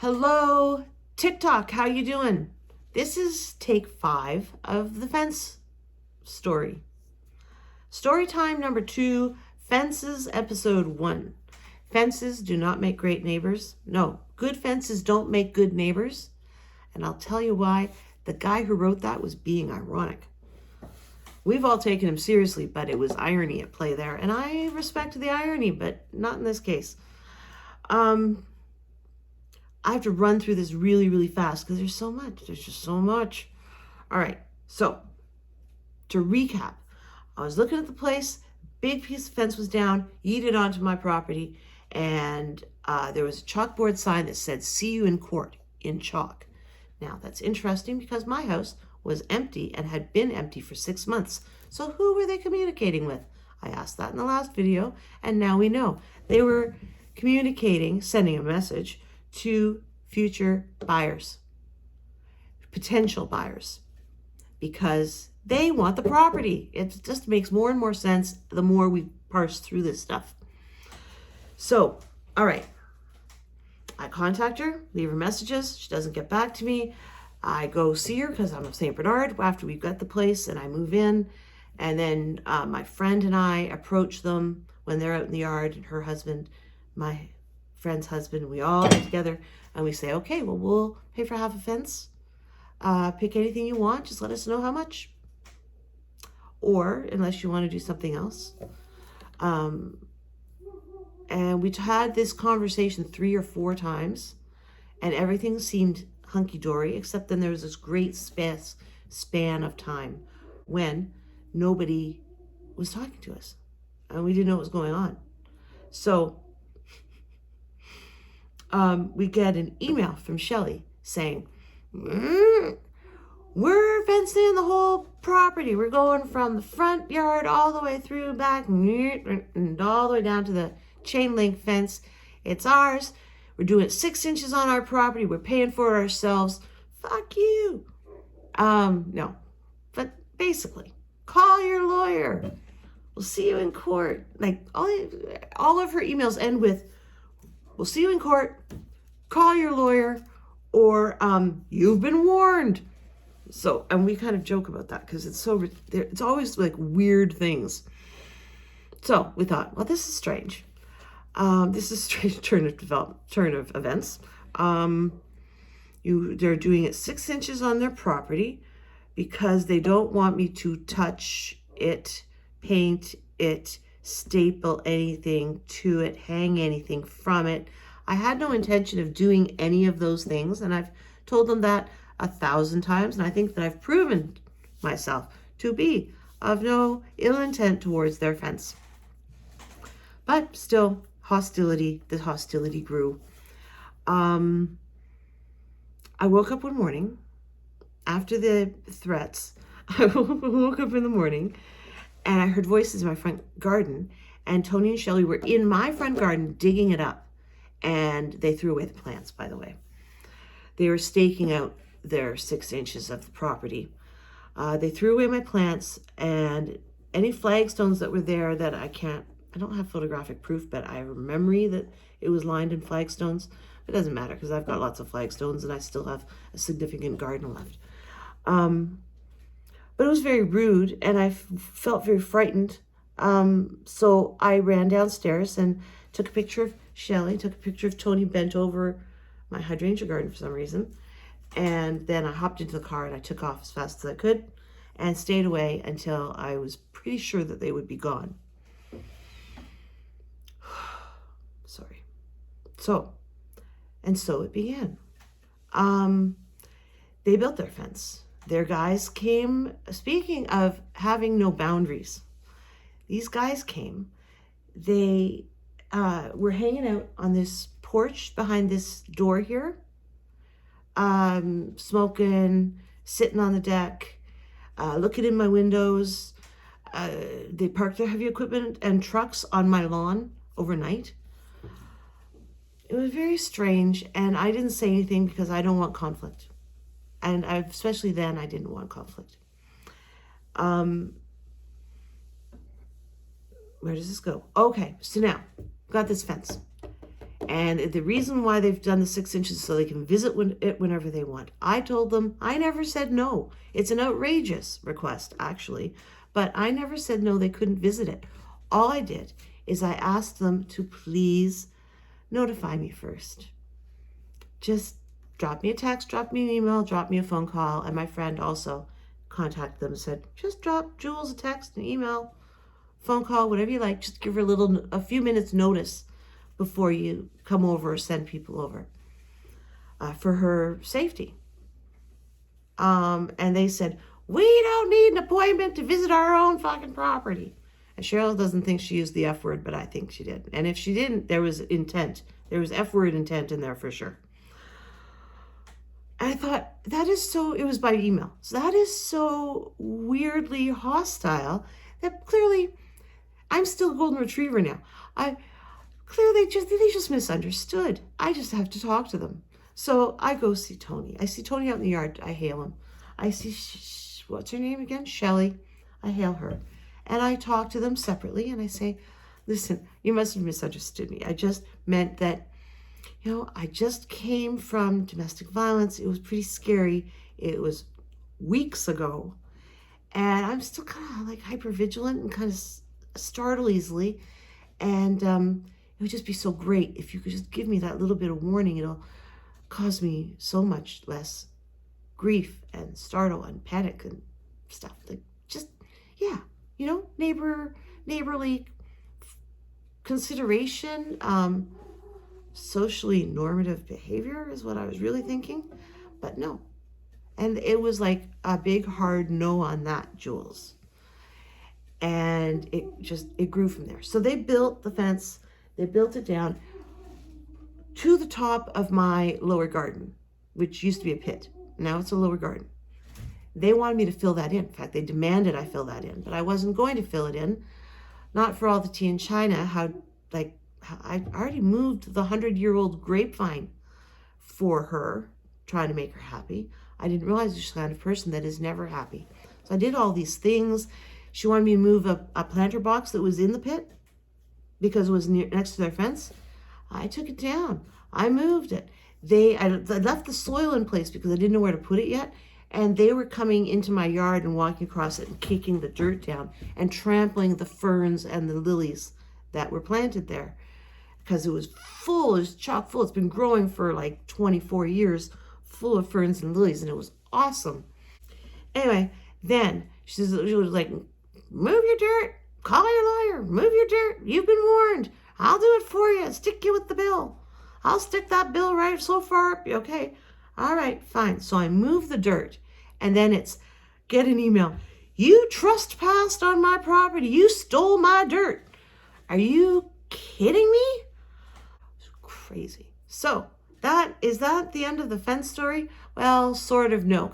Hello, TikTok, how you doing? This is take 5 of the fence story. Story time number 2, fences, episode 1. Fences do not make great neighbors. No, good fences don't make good neighbors. And I'll tell you why. The guy who wrote that was being ironic. We've all taken him seriously, but it was irony at play there. And I respect the irony, but not in this case. I have to run through this really, really fast because there's so much. There's just so much. All right. So to recap, I was looking at the place. Big piece of fence was down, yeeted onto my property. And there was a chalkboard sign that said, "See you in court," in chalk. Now that's interesting because my house was empty and had been empty for 6 months. So who were they communicating with? I asked that in the last video. And now we know. They were communicating, sending a message to future buyers, potential buyers, because they want the property. It just makes more and more sense the more we parse through this stuff. So, all right, I contact her, leave her messages. She doesn't get back to me. I go see her because I'm of St. Bernard after we've got the place, and I move in. And then my friend and I approach them when they're out in the yard, and her husband, my friend's husband, we all get together and we say, okay, well, we'll pay for half a fence. Pick anything you want. Just let us know how much. Or unless you want to do something else. And we had this conversation 3 or 4 times and everything seemed hunky-dory, except then there was this great span of time when nobody was talking to us and we didn't know what was going on. So we get an email from Shelley saying, we're fencing in the whole property. We're going from the front yard all the way through back and all the way down to the chain link fence. It's ours. We're doing it 6 inches on our property. We're paying for it ourselves. Fuck you. No, but basically, call your lawyer. We'll see you in court. Like all of her emails end with, "We'll see you in court, call your lawyer," or "you've been warned." So, and we kind of joke about that because it's always like weird things. So we thought, well, this is strange. This is a strange turn of events. They're doing it 6 inches on their property because they don't want me to touch it, paint it, staple anything to it, hang anything from it. I had no intention of doing any of those things, and I've told them that 1,000 times, and I think that I've proven myself to be of no ill intent towards their fence. But still, the hostility grew. I woke up one morning after the threats. I woke up in the morning and I heard voices in my front garden, and Tony and Shelley were in my front garden digging it up, and they threw away the plants, by the way. They were staking out their 6 inches of the property. They threw away my plants and any flagstones that were there that I don't have photographic proof, but I have a memory that it was lined in flagstones. It doesn't matter because I've got lots of flagstones and I still have a significant garden left. But it was very rude and I felt very frightened. So I ran downstairs and took a picture of Shelley, took a picture of Tony bent over my hydrangea garden for some reason. And then I hopped into the car and I took off as fast as I could and stayed away until I was pretty sure that they would be gone. Sorry. So it began. They built their fence. Their guys came, speaking of having no boundaries, these guys came. They were hanging out on this porch behind this door here, smoking, sitting on the deck, looking in my windows. They parked their heavy equipment and trucks on my lawn overnight. It was very strange, and I didn't say anything because I don't want conflict. And especially then, I didn't want conflict. Where does this go? Okay, so now, got this fence. And the reason why they've done the 6 inches is so they can visit it whenever they want. I told them, I never said no. It's an outrageous request, actually. But I never said no, they couldn't visit it. All I did is I asked them to please notify me first. Just drop me a text, drop me an email, drop me a phone call. And my friend also contacted them and said, just drop Jules a text, an email, phone call, whatever you like. Just give her a few minutes notice before you come over or send people over for her safety. And they said, we don't need an appointment to visit our own fucking property. And Cheryl doesn't think she used the F word, but I think she did. And if she didn't, there was intent. There was F word intent in there for sure. And I thought, that is so, it was by email. So that is so weirdly hostile that clearly, I'm still a golden retriever now. Clearly they just misunderstood. I just have to talk to them. So I go see Tony. I see Tony out in the yard. I hail him. I see, what's her name again? Shelley. I hail her. And I talk to them separately and I say, listen, you must have misunderstood me. I just meant that, I just came from domestic violence. It was pretty scary. It was weeks ago. And I'm still kind of like hypervigilant and kind of startle easily. And it would just be so great if you could just give me that little bit of warning. It'll cause me so much less grief and startle and panic and stuff. Like, just, yeah, neighborly consideration, socially normative behavior is what I was really thinking. But no. And it was like a big hard no on that, Jules. And it grew from there. So they built the fence. They built it down to the top of my lower garden, which used to be a pit. Now it's a lower garden. They wanted me to fill that in. In fact, they demanded I fill that in, but I wasn't going to fill it in. Not for all the tea in China. How I already moved the 100-year-old grapevine for her, trying to make her happy. I didn't realize she's the kind of person that is never happy. So I did all these things. She wanted me to move a planter box that was in the pit because it was next to their fence. I took it down. I moved it. I left the soil in place because I didn't know where to put it yet. And they were coming into my yard and walking across it and kicking the dirt down and trampling the ferns and the lilies that were planted there. Because it was full, it was chock full. It's been growing for like 24 years, full of ferns and lilies, and it was awesome. Anyway, then she was like, move your dirt, call your lawyer, move your dirt, you've been warned. I'll do it for you, stick you with the bill. I'll stick that bill right so far up, okay? All right, fine. So I move the dirt, and then it's, get an email. You trespassed on my property. You stole my dirt. Are you kidding me? It's crazy. So is that the end of the fence story? Well, sort of no.